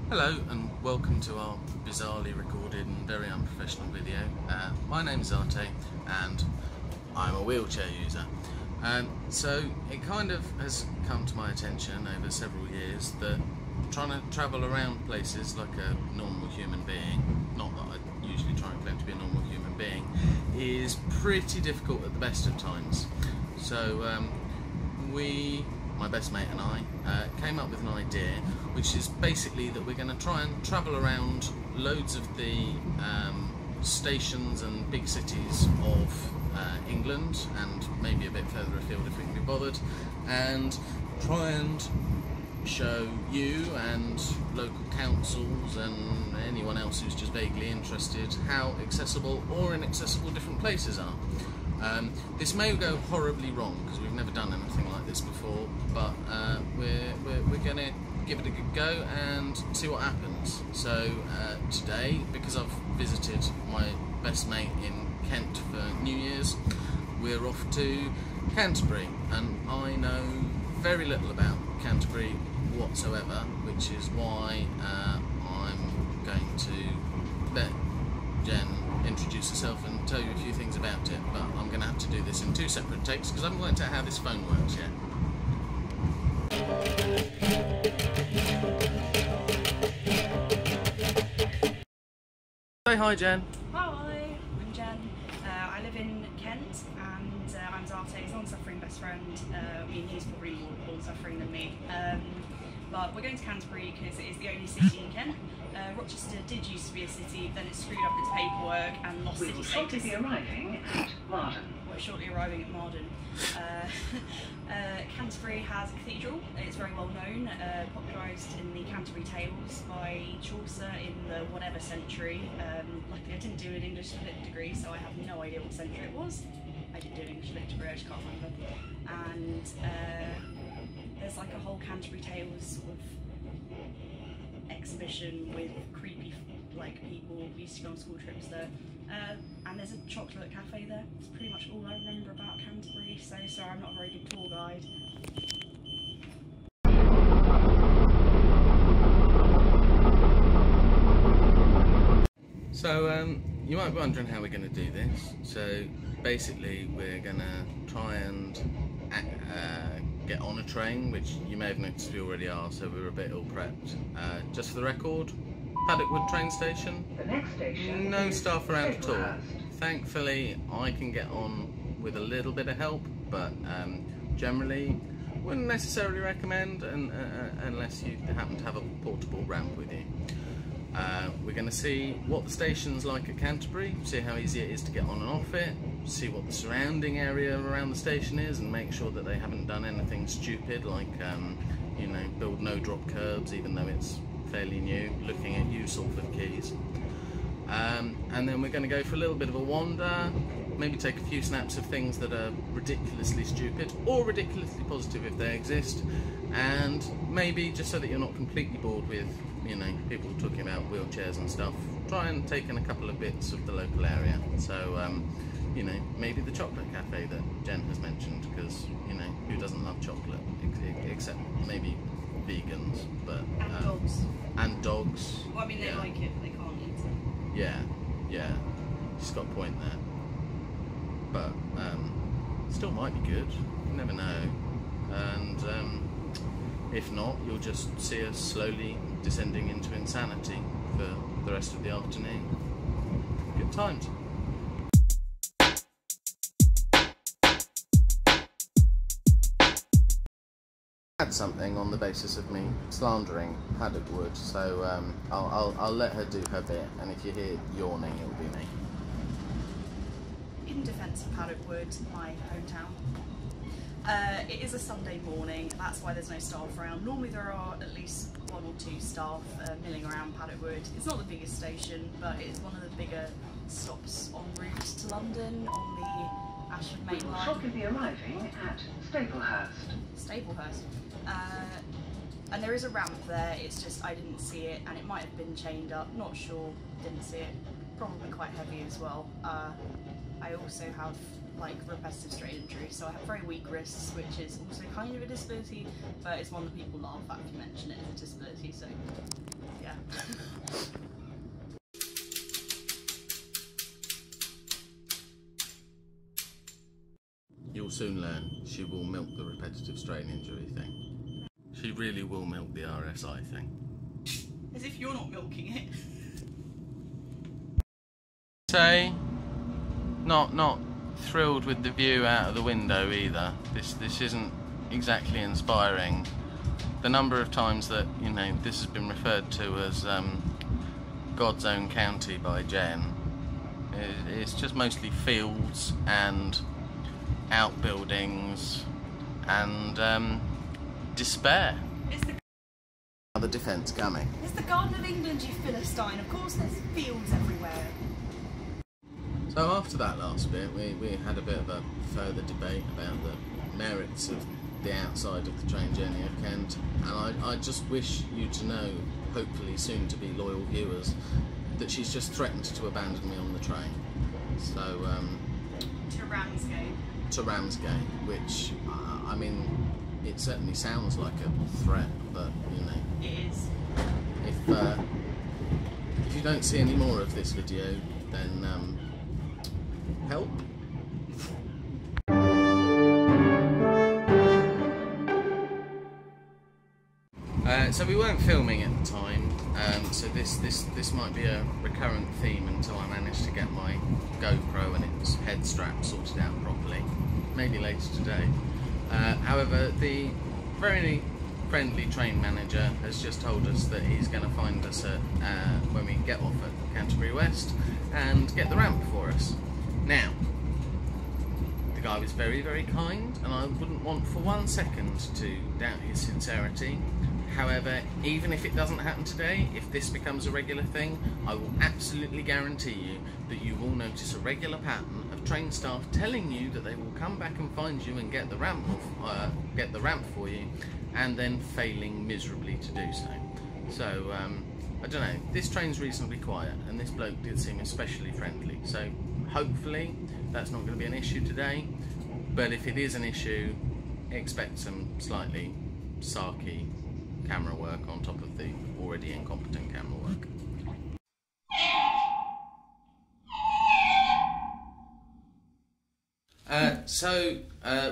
Hello and welcome to our bizarrely recorded and very unprofessional video. My name is Arte and I'm a wheelchair user. So it kind of has come to my attention over several years that trying to travel around places like a normal human being, not that I usually try and claim to be a normal human being, is pretty difficult at the best of times. So my best mate and I came up with an idea, which is basically that we're going to try and travel around loads of the stations and big cities of England, and maybe a bit further afield if we can be bothered, and try and show you and local councils and anyone else who's just vaguely interested how accessible or inaccessible different places are. This may go horribly wrong because we've never done anything like this before, but we're going to give it a good go and see what happens. So today, because I've visited my best mate in Kent for New Year's, we're off to Canterbury, and I know very little about Canterbury whatsoever, which is why I'm going to let Jen introduce herself and tell you a few things about it, but I'm going to have to do this in two separate takes because I haven't worked out how this phone works yet. Say hi, Jen. Hi, I'm Jen. I live in Kent and I'm Zarte's long-suffering best friend. I mean, he's probably more long-suffering than me. But we're going to Canterbury because it is the only city in Kent. Rochester did used to be a city, then it screwed up its paperwork and lost city status. Shortly be arriving at Marden. We're shortly arriving at Marden. Canterbury has a cathedral. It's very well known, popularised in the Canterbury Tales by Chaucer in the whatever century. Luckily I didn't do an English lit degree, so I have no idea what century it was. I did do an English lit degree, I just can't remember. And there's like a whole Canterbury Tales sort of exhibition with creepy people. We used to go on school trips there. And there's a chocolate cafe there. It's pretty much all I remember about Canterbury, so sorry I'm not a very good tour guide. So you might be wondering how we're going to do this. So basically we're going to try and get on a train, which you may have noticed we already are, so we're a bit ill prepped. Just for the record, Paddockwood train station, The next station no is staff around at all. Staplehurst. Thankfully I can get on with a little bit of help, but generally wouldn't necessarily recommend unless you happen to have a portable ramp with you. We're going to see what the station's like at Canterbury, see how easy it is to get on and off it, see what the surrounding area around the station is, and make sure that they haven't done anything stupid like you know, build no drop curbs even though it's fairly new, looking at useful for the keys. And then we're going to go for a little bit of a wander, maybe take a few snaps of things that are ridiculously stupid or ridiculously positive if they exist, and maybe just so that you're not completely bored with, you know, people talking about wheelchairs and stuff, try and take in a couple of bits of the local area. So you know, maybe the chocolate cafe that Jen has mentioned, because, you know, who doesn't love chocolate except maybe vegans, but And dogs. And dogs. Well, I mean, they like it, but they can't eat it. Yeah, she's got a point there. But still might be good. You never know. And if not, you'll just see us slowly descending into insanity for the rest of the afternoon. Good times. Had something on the basis of me slandering Paddockwood, so I'll let her do her bit, and if you hear yawning, it'll be me. In defence of Paddockwood, my hometown, it is a Sunday morning, that's why there's no staff around. Normally there are at least one or two staff milling around Paddockwood. It's not the biggest station, but it's one of the bigger stops en route to London on the Ashford We Main will Line. shortly be arriving at Staplehurst. Staplehurst. And there is a ramp there, it's just I didn't see it, and it might have been chained up, not sure, didn't see it. Probably quite heavy as well. I also have like repetitive strain injury, so I have very weak wrists, which is also kind of a disability, but it's one that people laugh at if you mention it as a disability, so yeah. You'll soon learn she will milk the repetitive strain injury thing. She really will milk the RSI thing. As if you're not milking it. Say, not thrilled with the view out of the window either. This isn't exactly inspiring. The number of times that, you know, this has been referred to as God's own county by Jen, it's just mostly fields and outbuildings and despair. The defence coming. It's the Garden of England, you Philistine. Of course there's fields everywhere. So after that last bit, we had a bit of a further debate about the merits of the outside of the train journey of Kent, and I just wish you to know, hopefully soon to be loyal viewers, that she's just threatened to abandon me on the train. So to Ramsgate. To Ramsgate, which I mean, it certainly sounds like a threat, but you know, it is. If you don't see any more of this video, then help. So we weren't filming at the time, so this might be a recurrent theme until I manage to get my GoPro and its head strap sorted out properly. Maybe later today. However, the very friendly train manager has just told us that he's going to find us at when we get off at Canterbury West and get the ramp for us. Now, the guy was very, very kind, and I wouldn't want for 1 second to doubt his sincerity. However, even if it doesn't happen today, if this becomes a regular thing, I will absolutely guarantee you that you will notice a regular pattern of train staff telling you that they will come back and find you and get the ramp for you, and then failing miserably to do so. So, I don't know, this train's reasonably quiet, and this bloke did seem especially friendly, so hopefully that's not going to be an issue today, but if it is an issue, expect some slightly sarky camera work on top of the already incompetent camera work.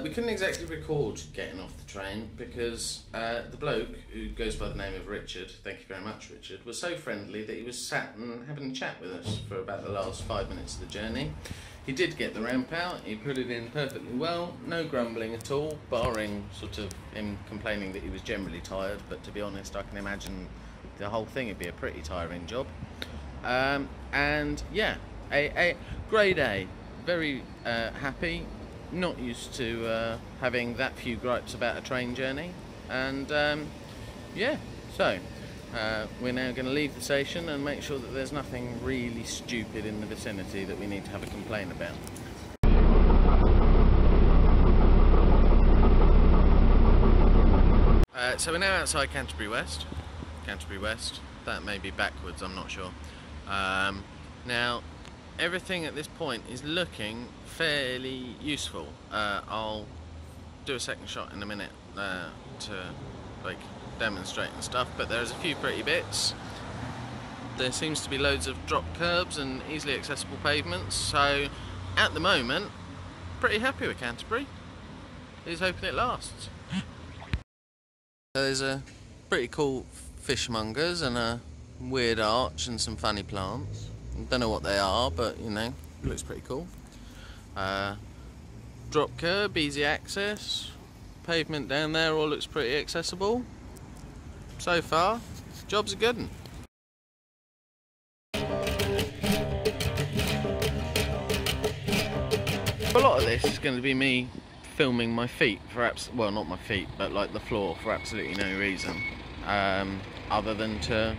We couldn't exactly record getting off the train because the bloke, who goes by the name of Richard, thank you very much Richard, was so friendly that he was sat and having a chat with us for about the last 5 minutes of the journey. He did get the ramp out, he put it in perfectly well, no grumbling at all, barring sort of him complaining that he was generally tired, but to be honest I can imagine the whole thing would be a pretty tiring job. And yeah, a grade A, very happy, not used to having that few gripes about a train journey, and yeah, so we're now going to leave the station and make sure that there's nothing really stupid in the vicinity that we need to have a complaint about. So we're now outside Canterbury West. That may be backwards, I'm not sure. Now, everything at this point is looking fairly useful. I'll do a second shot in a minute to like demonstrate and stuff, but there's a few pretty bits. There seems to be loads of drop curbs and easily accessible pavements, so at the moment pretty happy with Canterbury. Here's hoping it lasts. There's a pretty cool fishmongers and a weird arch and some funny plants. Don't know what they are, but you know, it looks pretty cool. Drop curb, easy access, pavement down there, all looks pretty accessible. So far, job's a good one. A lot of this is going to be me filming my feet for well, not my feet, but like the floor, for absolutely no reason, other than to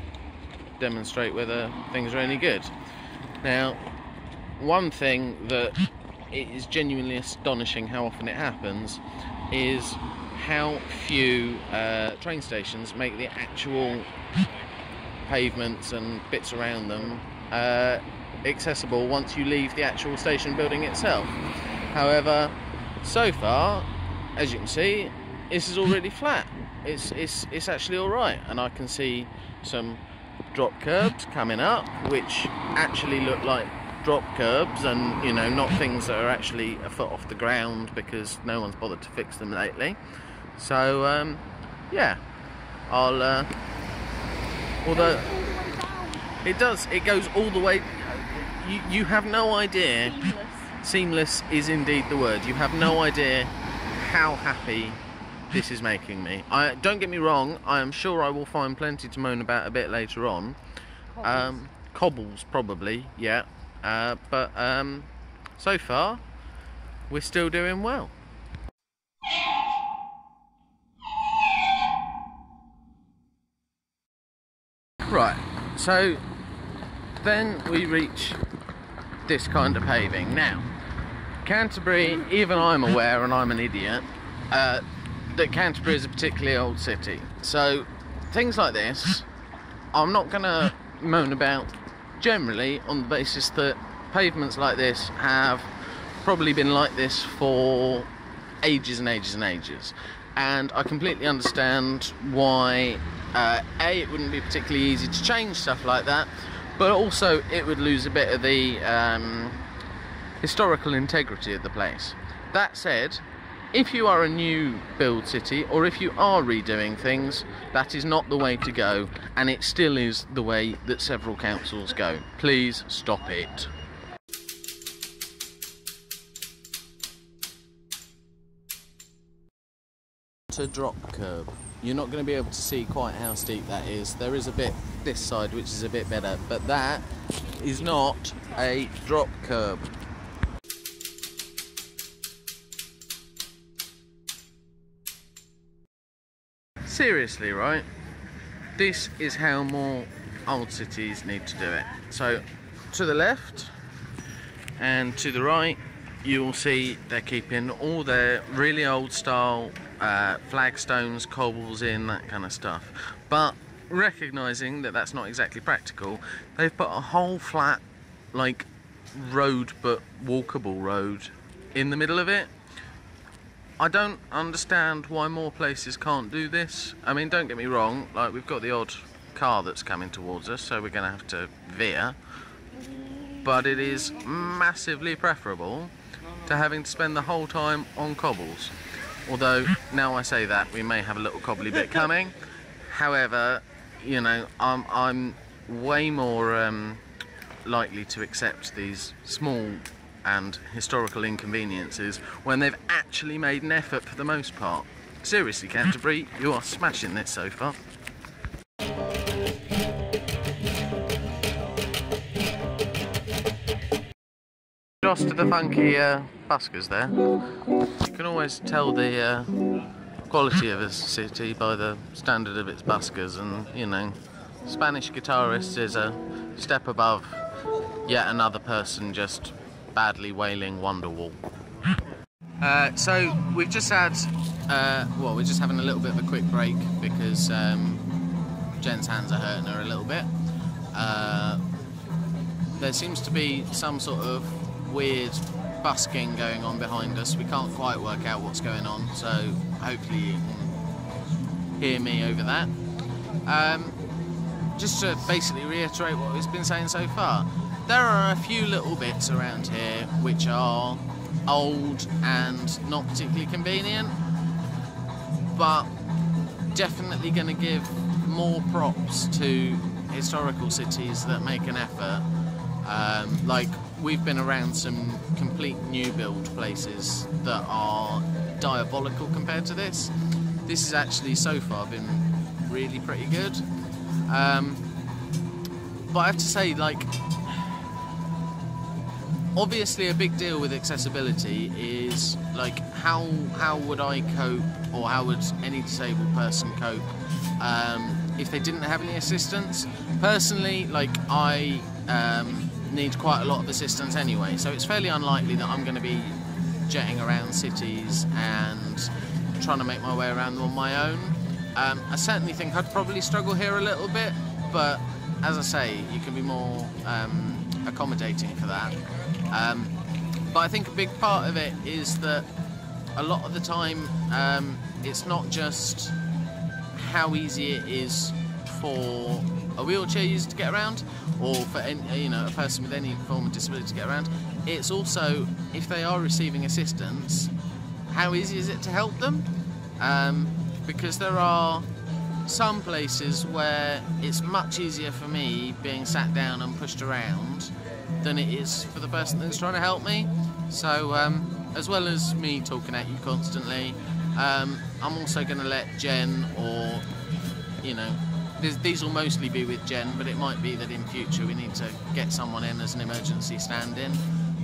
demonstrate whether things are any good. Now, one thing that is genuinely astonishing how often it happens is how few train stations make the actual pavements and bits around them accessible once you leave the actual station building itself. However, so far, as you can see, this is already flat. It's actually alright, and I can see some drop curbs coming up, which actually look like drop curbs, and you know, not things that are actually a foot off the ground because no one's bothered to fix them lately. So yeah, I'll although it goes all the way. You have no idea. Seamless is indeed the word. You have no idea how happy this is making me. Don't get me wrong, I am sure I will find plenty to moan about a bit later on. Cobbles probably, yeah. But so far, we're still doing well. Right, so then we reach this kind of paving. Now, Canterbury, even I'm aware, and I'm an idiot, that Canterbury is a particularly old city. So things like this, I'm not going to moan about generally on the basis that pavements like this have probably been like this for ages and ages and ages. And I completely understand why, A, it wouldn't be particularly easy to change stuff like that, but also it would lose a bit of the historical integrity of the place. That said, if you are a new build city, or if you are redoing things, that is not the way to go, and it still is the way that several councils go. Please stop it. To drop curb. You're not going to be able to see quite how steep that is. There is a bit this side which is a bit better, but that is not a drop curb. Seriously, right? This is how more old cities need to do it. So to the left and to the right, you will see they're keeping all their really old style flagstones, cobbles in, that kind of stuff. But recognising that that's not exactly practical, they've put a whole flat, like, road but walkable road in the middle of it. I don't understand why more places can't do this. I mean, don't get me wrong, like, we've got the odd car that's coming towards us, so we're going to have to veer. But it is massively preferable to having to spend the whole time on cobbles. Although, now I say that, we may have a little cobbly bit coming. However, you know, I'm way more likely to accept these small and historical inconveniences when they've actually made an effort for the most part. Seriously, Canterbury, you are smashing this so far. Just to the funky buskers there. You can always tell the quality of a city by the standard of its buskers, and you know, Spanish guitarist is a step above yet another person just badly wailing Wonderwall. So we've just had, well, we're just having a little bit of a quick break because Jen's hands are hurting her a little bit. There seems to be some sort of weird busking going on behind us. We can't quite work out what's going on, so hopefully you can hear me over that. Just to basically reiterate what we've been saying so far, there are a few little bits around here which are old and not particularly convenient, but definitely going to give more props to historical cities that make an effort. Like, we've been around some complete new build places that are diabolical compared to this. This has actually so far been really pretty good. But I have to say, like, obviously a big deal with accessibility is, like, how would I cope, or how would any disabled person cope if they didn't have any assistance? Personally, like, I need quite a lot of assistance anyway, so it's fairly unlikely that I'm going to be jetting around cities and trying to make my way around them on my own. I certainly think I'd probably struggle here a little bit, but as I say, you can be more accommodating for that. But I think a big part of it is that a lot of the time it's not just how easy it is for a wheelchair user to get around, or for any, you know, a person with any form of disability to get around. It's also, if they are receiving assistance, how easy is it to help them? Because there are some places where it's much easier for me being sat down and pushed around than it is for the person that's trying to help me. So as well as me talking at you constantly, I'm also going to let Jen, or, you know, these will mostly be with Jen, but it might be that in future we need to get someone in as an emergency stand-in.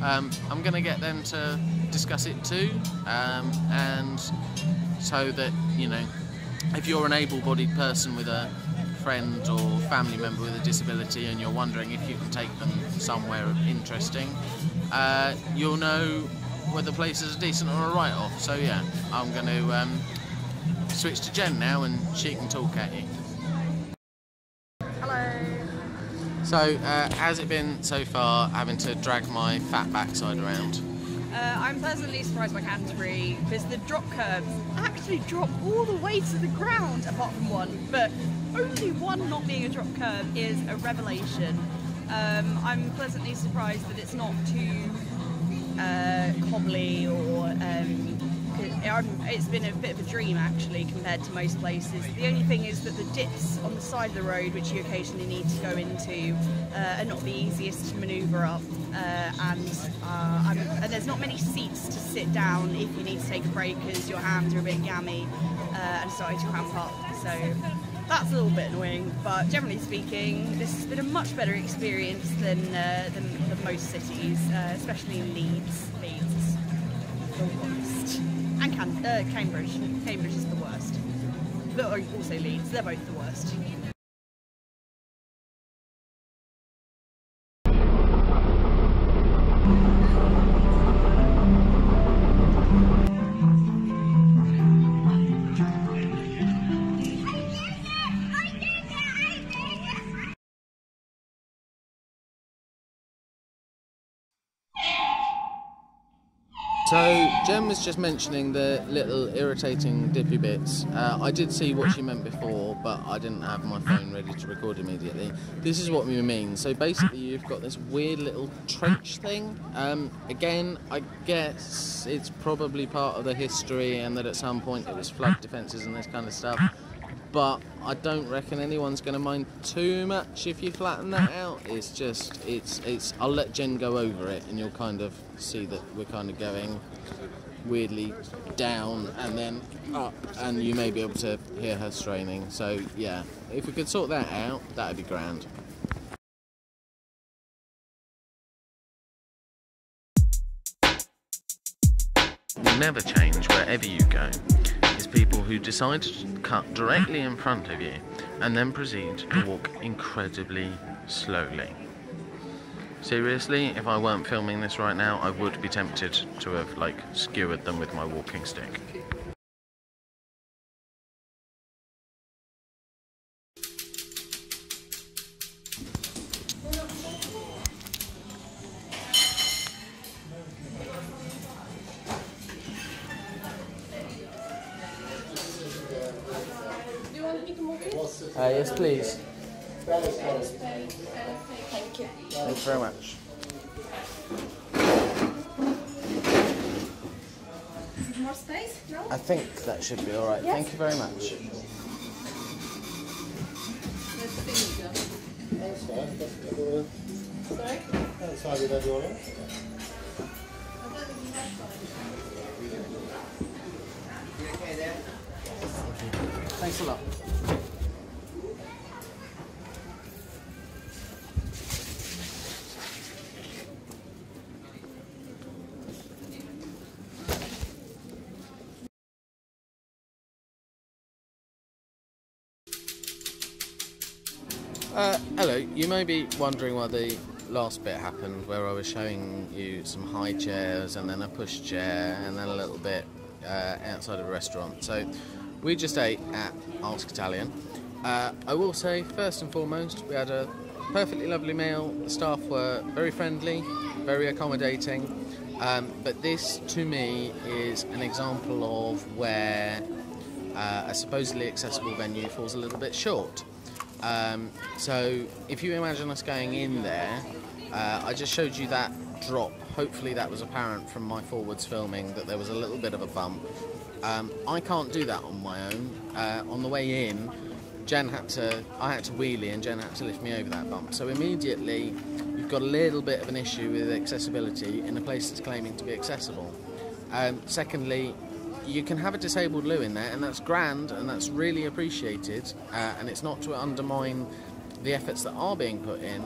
I'm going to get them to discuss it too, and so that, you know, if you're an able-bodied person with a friend or family member with a disability and you're wondering if you can take them somewhere interesting, you'll know whether places are decent or a write-off. So yeah, I'm going to switch to Jen now and she can talk at you. Hello. So, how's it been so far having to drag my fat backside around? I'm pleasantly surprised by Canterbury because the drop curbs actually drop all the way to the ground, apart from one, but only one not being a drop curb is a revelation. I'm pleasantly surprised that it's not too cobbly, or it's been a bit of a dream actually compared to most places. The only thing is that the dips on the side of the road, which you occasionally need to go into, are not the easiest to manoeuvre up, and there's not many seats to sit down if you need to take a break because your hands are a bit gammy and starting to cramp up. So that's a little bit annoying, but generally speaking, this has been a much better experience than most cities, especially in Leeds. Leeds is the worst. And Cambridge. Cambridge is the worst. But also Leeds, they're both the worst. So Jen was just mentioning the little irritating dippy bits. I did see what she meant before, but I didn't have my phone ready to record immediately. This is what we mean. So basically you've got this weird little trench thing. Again, I guess it's probably part of the history and that at some point it was flood defences and this kind of stuff. But I don't reckon anyone's going to mind too much if you flatten that out. It's just, it's. I'll let Jen go over it and you'll kind of see that we're kind of going weirdly down and then up, and you may be able to hear her straining. So yeah, if we could sort that out, that'd be grand. Will never change wherever you go is people who decide to cut directly in front of you and then proceed to walk incredibly slowly. Seriously, if I weren't filming this right now, I would be tempted to have, like, skewered them with my walking stick. Yes, please. Thank you. Thank you very much. More space? No? I think that should be alright. Yes. Thank you very much. Sorry? Thanks a lot. Hello, you may be wondering why the last bit happened, where I was showing you some high chairs and then a push chair and then a little bit outside of a restaurant. So we just ate at Ask Italian. I will say, first and foremost, we had a perfectly lovely meal. The staff were very friendly, very accommodating, but this to me is an example of where a supposedly accessible venue falls a little bit short. So if you imagine us going in there, I just showed you that drop. Hopefully that was apparent from my forwards filming that there was a little bit of a bump. I can't do that on my own. On the way in, I had to wheelie and Jen had to lift me over that bump. So immediately you've got a little bit of an issue with accessibility in a place that's claiming to be accessible. Secondly, you can have a disabled loo in there, and that's grand and that's really appreciated, and it's not to undermine the efforts that are being put in.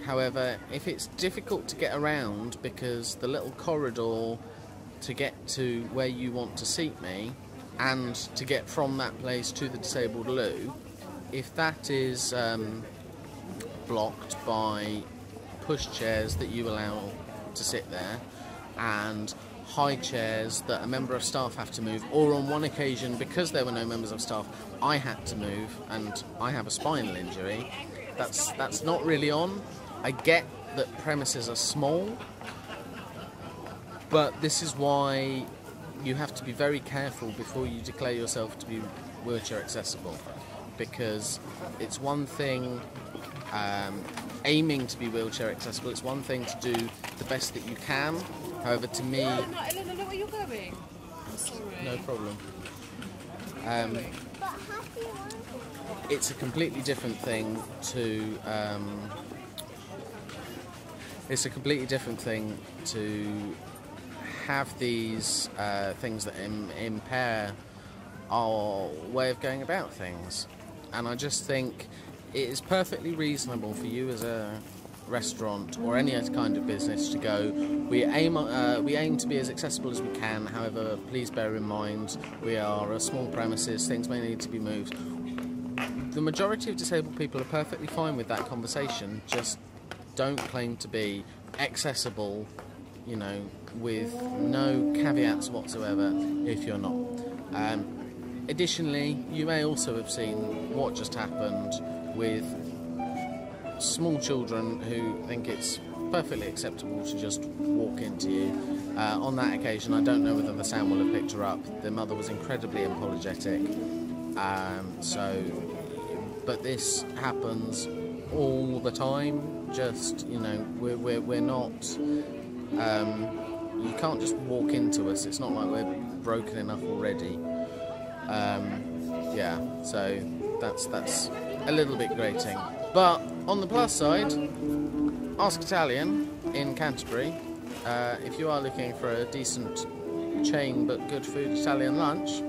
However, if it's difficult to get around because the little corridor to get to where you want to seat me and to get from that place to the disabled loo, if that is blocked by pushchairs that you allow to sit there and high chairs that a member of staff have to move, or on one occasion, because there were no members of staff, I had to move and I have a spinal injury, that's not really on. I get that premises are small, but this is why you have to be very careful before you declare yourself to be wheelchair accessible, because it's one thing aiming to be wheelchair accessible, it's one thing to do the best that you can. However, to me... Elena, look where you're going. I'm sorry. No problem. It's a completely different thing to... it's a completely different thing to have these things that impair our way of going about things. And I just think it is perfectly reasonable for you as a restaurant or any other kind of business to go, we aim to be as accessible as we can, however please bear in mind we are a small premises, things may need to be moved. The majority of disabled people are perfectly fine with that conversation, just don't claim to be accessible, you know, with no caveats whatsoever if you're not. Additionally, you may also have seen what just happened with small children who think it's perfectly acceptable to just walk into you. On that occasion, I don't know whether the sound will have picked her up. The mother was incredibly apologetic. But this happens all the time. Just, you know, we're not. You can't just walk into us. It's not like we're broken enough already. Yeah, so that's a little bit grating. But on the plus side, Ask Italian in Canterbury, if you are looking for a decent chain but good food Italian lunch,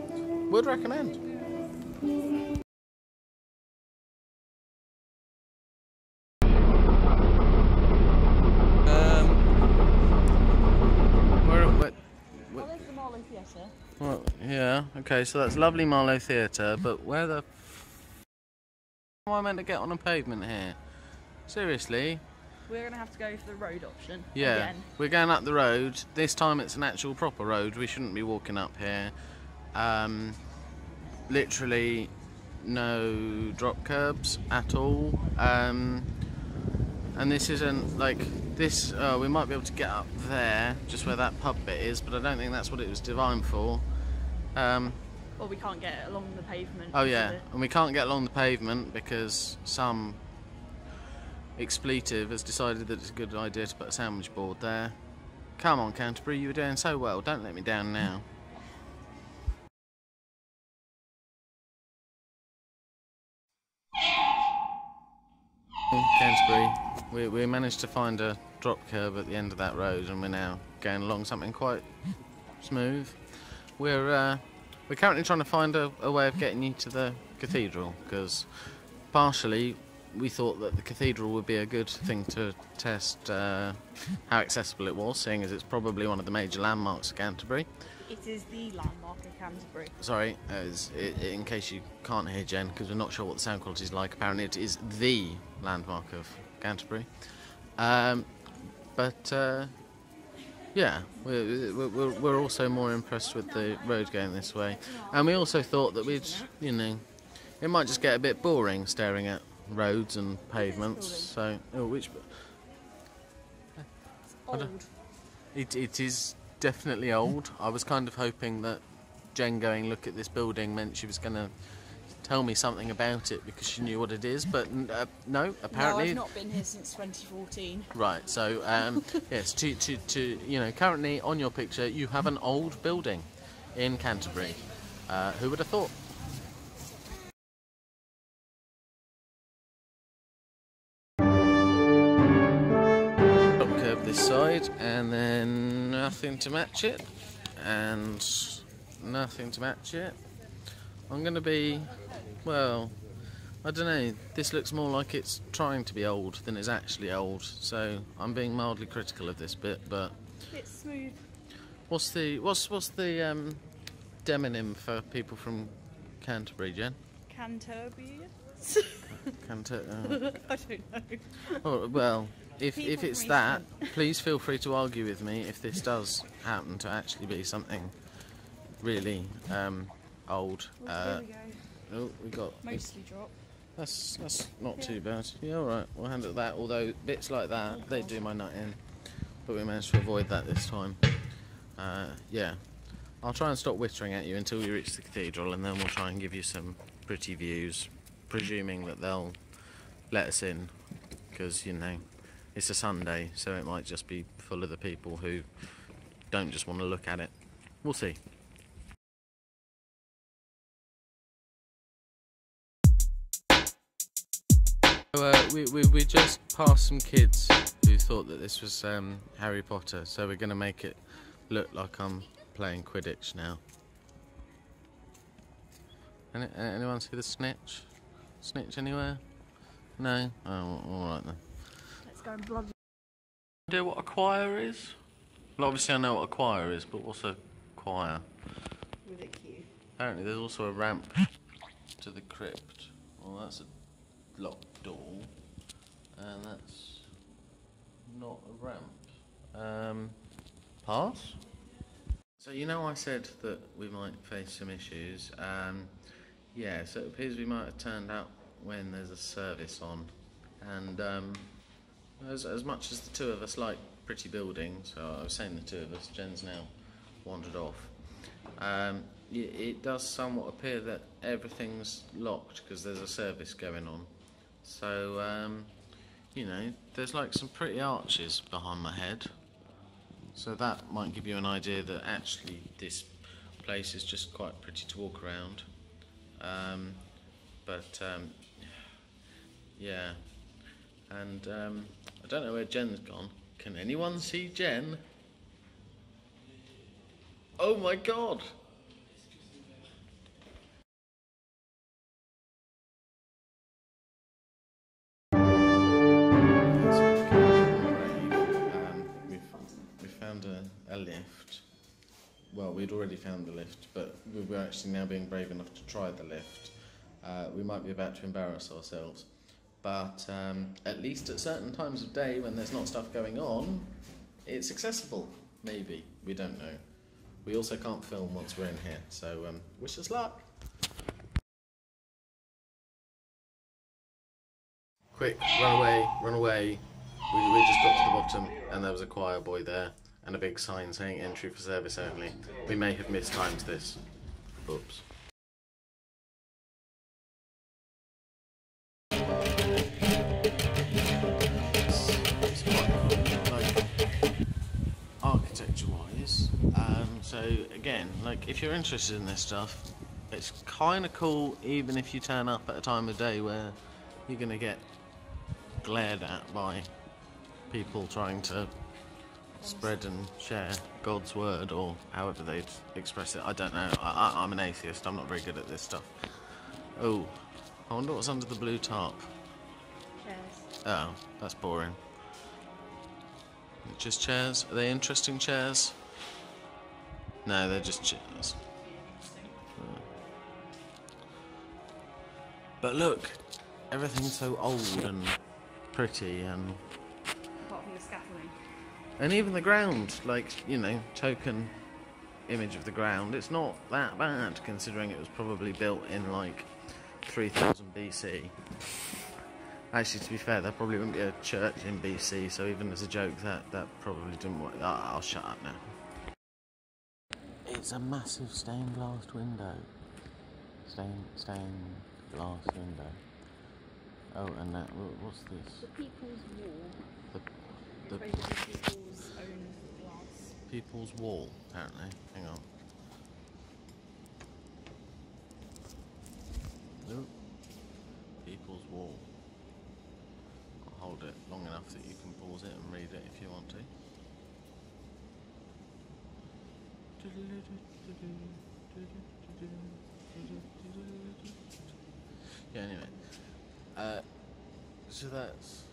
would recommend. There's the Marlow Theatre. Well, yeah, okay, so that's lovely Marlow Theatre, but where the am I meant to get on a pavement here? Seriously? We're going to have to go for the road option. Yeah, again. We're going up the road. This time it's an actual proper road. We shouldn't be walking up here. Literally no drop curbs at all. And this isn't like this. We might be able to get up there, just where that pub bit is, but I don't think that's what it was designed for. Well, we can't get along the pavement. Oh yeah, and we can't get along the pavement because some expletive has decided that it's a good idea to put a sandwich board there. Come on, Canterbury, you were doing so well. Don't let me down now. Canterbury, we managed to find a drop curb at the end of that road, and we're now going along something quite smooth. We're currently trying to find a way of getting you to the cathedral, because partially we thought that the cathedral would be a good thing to test how accessible it was, seeing as it's probably one of the major landmarks of Canterbury. It is the landmark of Canterbury. Sorry, in case you can't hear Jen, because we're not sure what the sound quality is like, apparently it is the landmark of Canterbury. Yeah, we're also more impressed with the road going this way, and we also thought that we'd, you know, it might just get a bit boring staring at roads and pavements. So, which Old. it is definitely old. I was kind of hoping that Jen going look at this building meant she was going to tell me something about it because she knew what it is, but no, apparently... No, I've not been here since 2014. Right, so, yes, you know, currently on your picture you have an old building in Canterbury. Who would have thought? Top curve this side, and then nothing to match it, and nothing to match it. I'm going to be, well, I don't know, this looks more like it's trying to be old than it's actually old, so I'm being mildly critical of this bit, but... It's smooth. What's the demonym for people from Canterbury, Jen? Canterbury? I don't know. Oh, well, if People it's from that, please feel free to argue with me if this does happen to actually be something really old. There we go. Oh, we got... Mostly drop. That's not too bad. Yeah, alright, we'll handle that. Although bits like that, they do my nut in. But we managed to avoid that this time. Yeah. I'll try and stop whittering at you until we reach the cathedral, and then we'll try and give you some pretty views, presuming that they'll let us in, because, you know, it's a Sunday, so it might just be full of the people who don't just want to look at it. We'll see. So, we just passed some kids who thought that this was Harry Potter, so we're going to make it look like I'm playing Quidditch now. Anyone see the snitch? Snitch anywhere? No? Oh, alright then. Let's go and bloody... Idea what a choir is? Well, obviously I know what a choir is, but what's a choir? With a Q. Apparently there's also a ramp to the crypt. Well, that's a locked door, and that's not a ramp. Pass? So you know I said that we might face some issues. Yeah, so it appears we might have turned out when there's a service on, and as much as the two of us like pretty buildings, so I was saying the two of us, Jen's now wandered off, it does somewhat appear that everything's locked because there's a service going on. So, you know, there's like some pretty arches behind my head. So that might give you an idea that actually this place is just quite pretty to walk around. Yeah. And I don't know where Jen's gone. Can anyone see Jen? Oh my god! We found a lift. Well, we'd already found the lift, but we're actually now being brave enough to try the lift. We might be about to embarrass ourselves, but at least at certain times of day when there's not stuff going on, it's accessible. Maybe. We don't know. We also can't film once we're in here, so wish us luck. Quick, run away, run away. We just got to the bottom and there was a choir boy there and a big sign saying entry for service only. We may have mistimed this. Oops. It's quite cool, like, architecture-wise. So again, like, if you're interested in this stuff, it's kind of cool even if you turn up at a time of day where you're going to get glared at by people trying to spread and share God's word, or however they'd express it. I don't know. I'm an atheist. I'm not very good at this stuff. Oh, I wonder what's under the blue tarp. Chairs. Oh, that's boring. Just chairs? Are they interesting chairs? No, they're just chairs. But look, everything's so old and pretty, and Apart from the scaffolding. and even the ground, like, you know, token image of the ground, it's not that bad considering it was probably built in like 3000 BC. Actually, to be fair, there probably wouldn't be a church in BC, so even as a joke, that probably didn't work. I'll shut up now. It's a massive stained glass window. Stained glass window. Oh, and that, what's this? The People's Wall. The Basically people's own glass. People's Wall, apparently. Hang on. Nope. People's Wall. I'll hold it long enough that you can pause it and read it if you want to. Yeah, anyway. So that's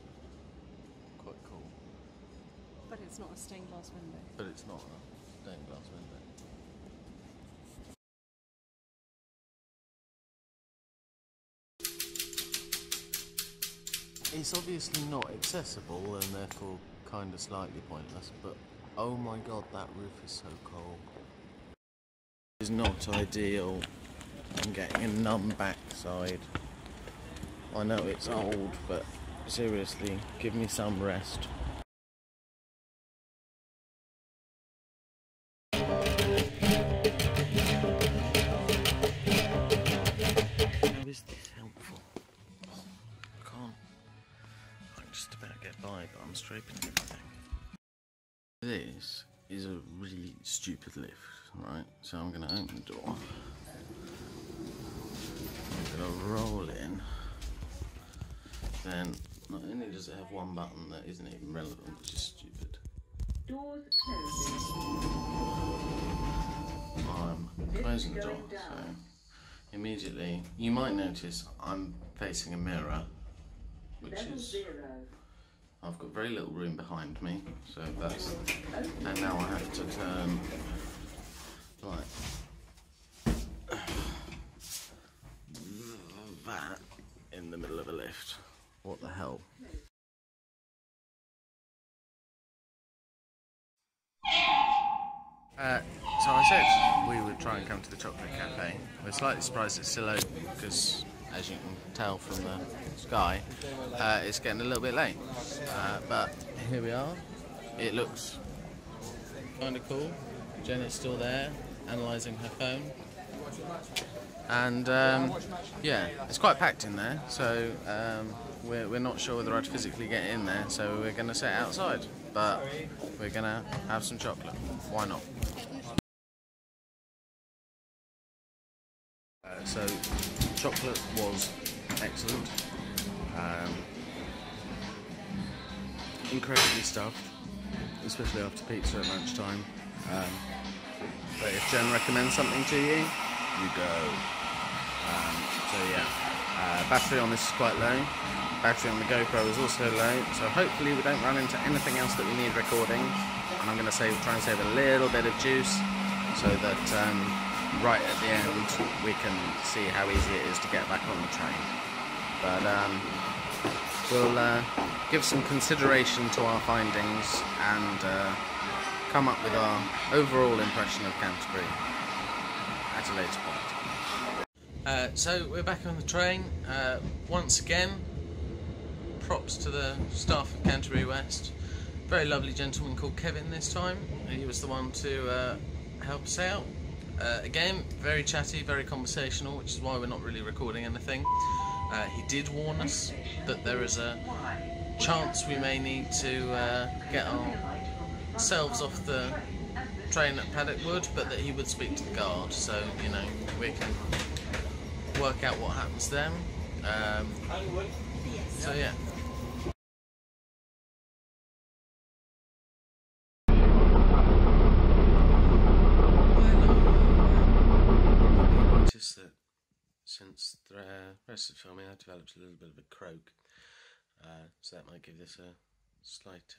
quite cool. But it's not a stained glass window. But it's not a stained glass window. It's obviously not accessible and therefore kind of slightly pointless, but oh my god, that roof is so cold. It's not ideal. I'm getting a numb backside. I know it's old, but seriously, give me some rest. How is this helpful? I can't. I'm just about to get by, but I'm scraping everything. This is a really stupid lift, right? So I'm going to open the door. I'm going to roll in. Then, not only does it have one button that isn't even relevant, which is stupid. Doors closing. I'm closing the door, so immediately, you might notice I'm facing a mirror, which is, I've got very little room behind me, so that's, and now I have to turn, like, that in the middle of a lift. What the hell? So I said we would try and come to the chocolate cafe. We're slightly surprised it's still open because, as you can tell from the sky, it's getting a little bit late. But here we are. It looks kind of cool. Jen is still there, analysing her phone. And yeah, it's quite packed in there, so we're not sure whether I'd physically get in there, so we're going to sit outside. But we're going to have some chocolate. Why not? So, chocolate was excellent. Incredibly stuffed, especially after pizza at lunchtime. But if Jen recommends something to you, you go. So yeah, battery on this is quite low. Battery on the GoPro is also low, so hopefully we don't run into anything else that we need recording. And I'm going to try and save a little bit of juice so that right at the end we can see how easy it is to get back on the train. But we'll give some consideration to our findings and come up with our overall impression of Canterbury at a later point. So we're back on the train once again. Props to the staff of Canterbury West. Very lovely gentleman called Kevin this time. He was the one to help us out. Again, very chatty, very conversational, which is why we're not really recording anything. He did warn us that there is a chance we may need to get ourselves off the train at Paddock Wood, but that he would speak to the guard, so you know we can work out what happens then. So yeah. Noticed that since the rest of the filming I developed a little bit of a croak, so that might give this a slight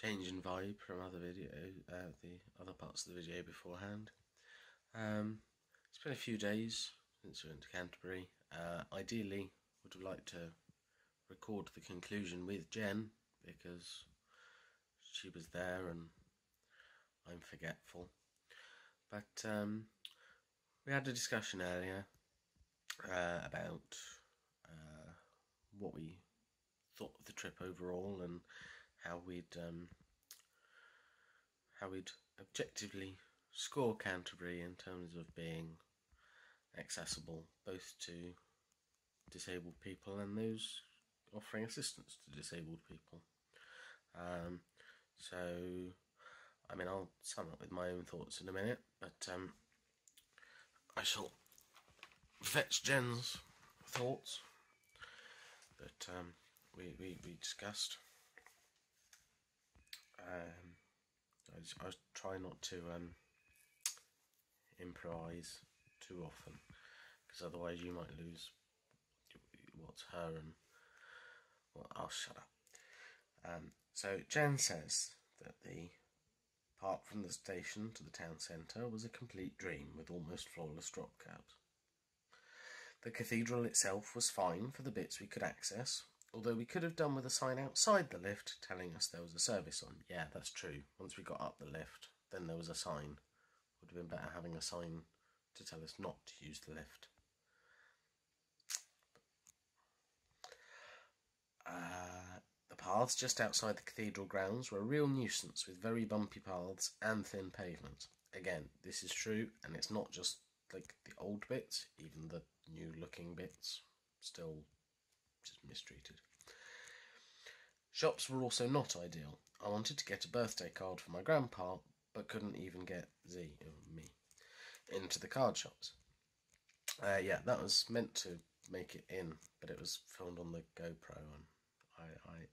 change in vibe from other the other parts of the video beforehand. It's been a few days since we went to Canterbury. Ideally would have liked to record the conclusion with Jen because she was there and I'm forgetful. But we had a discussion earlier about what we thought of the trip overall and how we'd objectively score Canterbury in terms of being accessible both to disabled people and those offering assistance to disabled people. So, I mean, I'll sum up with my own thoughts in a minute, but I shall fetch Jen's thoughts that we discussed. I was trying not to improvise too often, because otherwise you might lose what's her and... Well, I'll shut up. So Jen says that the park from the station to the town centre was a complete dream with almost flawless drop curbs. The cathedral itself was fine for the bits we could access, although we could have done with a sign outside the lift telling us there was a service on. Yeah, that's true. Once we got up the lift, then there was a sign. Would have been better having a sign to tell us not to use the lift. The paths just outside the cathedral grounds were a real nuisance, with very bumpy paths and thin pavement. Again, this is true, and it's not just like the old bits, even the new looking bits still just mistreated. Shops were also not ideal. I wanted to get a birthday card for my grandpa, but couldn't even get me, into the card shops. Yeah, that was meant to make it in, but it was filmed on the GoPro, and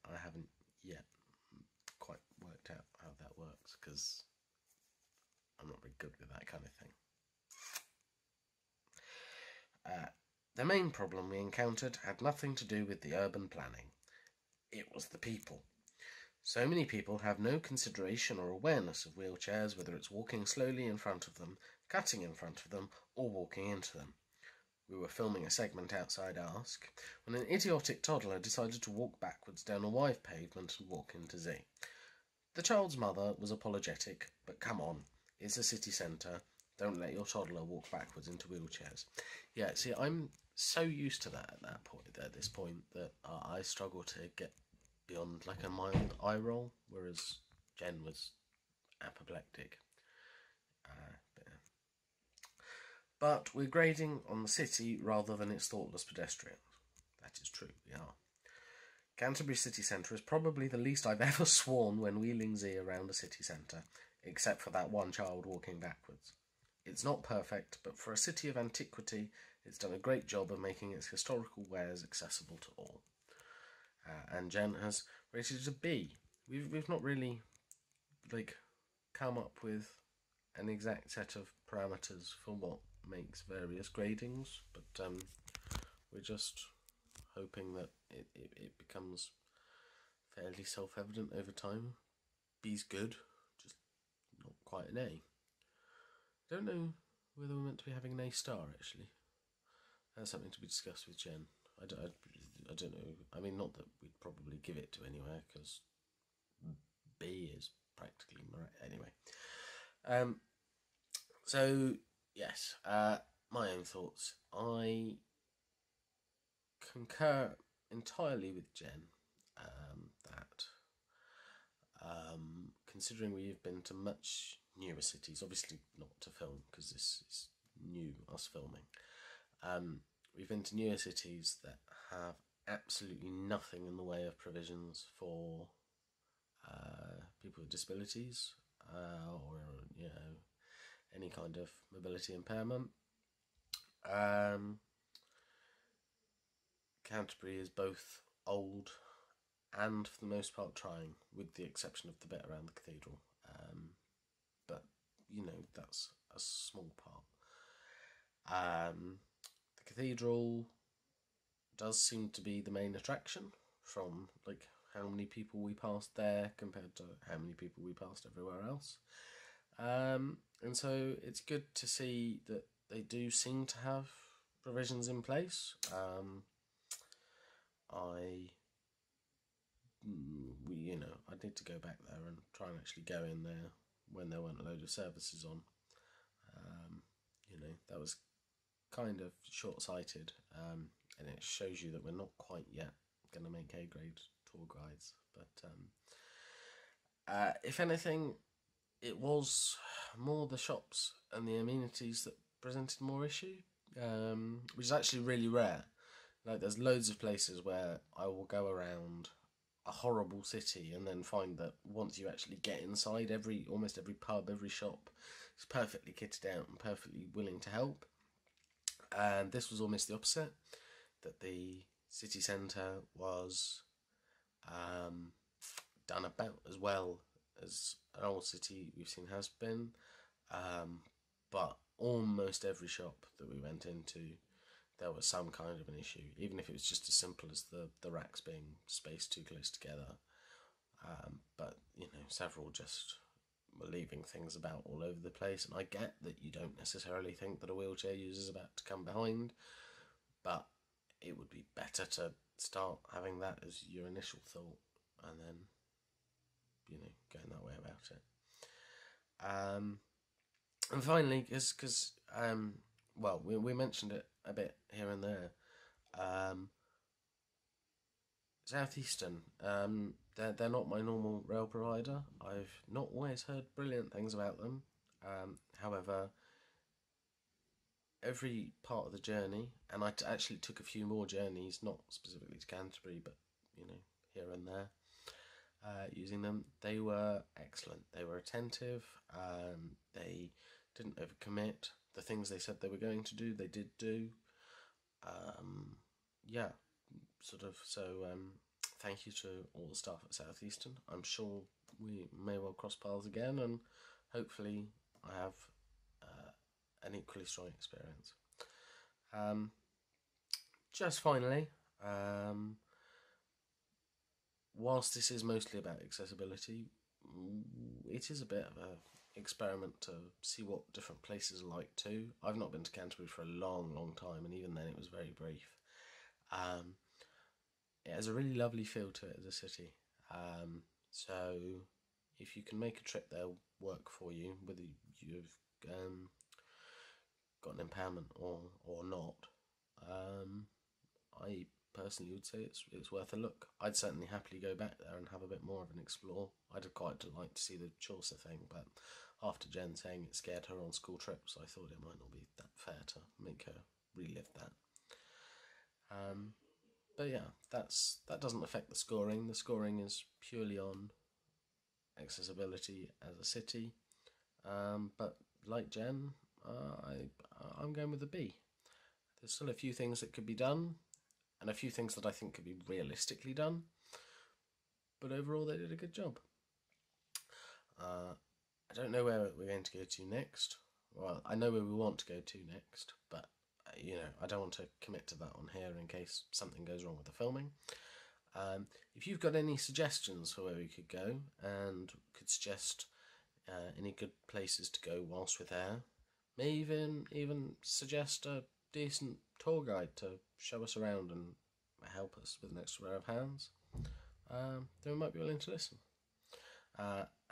I haven't yet quite worked out how that works, because I'm not very good with that kind of thing. The main problem we encountered had nothing to do with the urban planning. It was the people. So many people have no consideration or awareness of wheelchairs, whether it's walking slowly in front of them, cutting in front of them, or walking into them. We were filming a segment outside Ask, when an idiotic toddler decided to walk backwards down a wide pavement and walk into Z. The child's mother was apologetic, but come on, it's a city centre, don't let your toddler walk backwards into wheelchairs. Yeah, see, I'm so used to that at this point, that I struggle to get beyond like a mild eye roll, whereas Jen was apoplectic. But we're grading on the city rather than its thoughtless pedestrians. That is true, we are. Canterbury city centre is probably the least I've ever sworn when wheeling Z around a city centre, except for that one child walking backwards. It's not perfect, but for a city of antiquity, it's done a great job of making its historical wares accessible to all. And Jen has rated it a B. We've not really come up with an exact set of parameters for what makes various gradings, but we're just hoping that it becomes fairly self-evident over time. B's good, just not quite an A. Don't know whether we're meant to be having an A star, actually. That's something to be discussed with Jen. I don't know. I mean, not that we'd probably give it to anywhere, because B is practically anyway. So yes, my own thoughts. I concur entirely with Jen that considering we've been to much newer cities, obviously not to film because this is new, us filming. We've been to newer cities that have absolutely nothing in the way of provisions for people with disabilities or any kind of mobility impairment. Canterbury is both old and for the most part trying, with the exception of the bit around the cathedral. But that's a small part. The cathedral does seem to be the main attraction, from how many people we passed there compared to how many people we passed everywhere else. And so it's good to see that they do seem to have provisions in place. I need to go back there and try and actually go in there when there weren't a load of services on. That was kind of short-sighted, and it shows you that we're not quite yet going to make A-grade tour guides. But if anything, it was more the shops and the amenities that presented more issue. which is actually really rare. Like, there's loads of places where I will go around a horrible city and then find that once you actually get inside, almost every pub, every shop is perfectly kitted out and perfectly willing to help. And this was almost the opposite, that the city centre was done about as well as an old city we've seen has been, but almost every shop that we went into, there was some kind of an issue, even if it was just as simple as the racks being spaced too close together. But, several just were leaving things about all over the place, and I get that you don't necessarily think that a wheelchair user is about to come behind, but it would be better to start having that as your initial thought, and then, going that way about it. And finally, because we mentioned it a bit here and there, Southeastern, they're not my normal rail provider. I've not always heard brilliant things about them. However, every part of the journey, and I actually took a few more journeys, not specifically to Canterbury, but here and there, using them, they were excellent. They were attentive. They didn't overcommit. The things they said they were going to do, they did do. Thank you to all the staff at Southeastern. I'm sure we may well cross paths again, and hopefully I have an equally strong experience. Just finally, whilst this is mostly about accessibility, it is a bit of an experiment to see what different places are like too. I've not been to Canterbury for a long time, and even then it was very brief. It has a really lovely feel to it as a city. So if you can make a trip there work for you, whether you've got an impairment or not, I personally would say it's worth a look. I'd certainly happily go back there and have a bit more of an explore. I'd quite like to see the Chaucer thing, but after Jen saying it scared her on school trips, I thought it might not be that fair to make her relive that. But yeah, that doesn't affect the scoring. The scoring is purely on accessibility as a city. But like Jen, I'm going with a B. There's still a few things that could be done, and a few things that I think could be realistically done. But overall, they did a good job. I don't know where we're going to go to next. Well, I know where we want to go to next, but I don't want to commit to that on here in case something goes wrong with the filming. If you've got any suggestions for where we could go, and could suggest any good places to go whilst we're there, may even suggest a decent tour guide to show us around and help us with an extra pair of hands, then we might be willing to listen.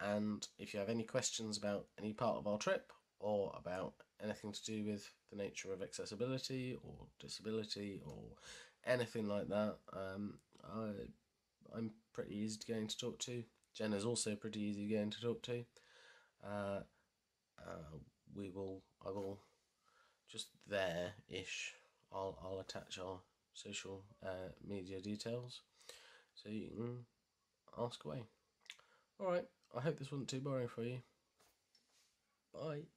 And if you have any questions about any part of our trip, or about anything to do with the nature of accessibility or disability or anything like that, I'm pretty easy going to talk to. Jen is also pretty easy going to talk to. I will just there-ish, I'll attach our social media details so you can ask away. Alright, I hope this wasn't too boring for you. Bye.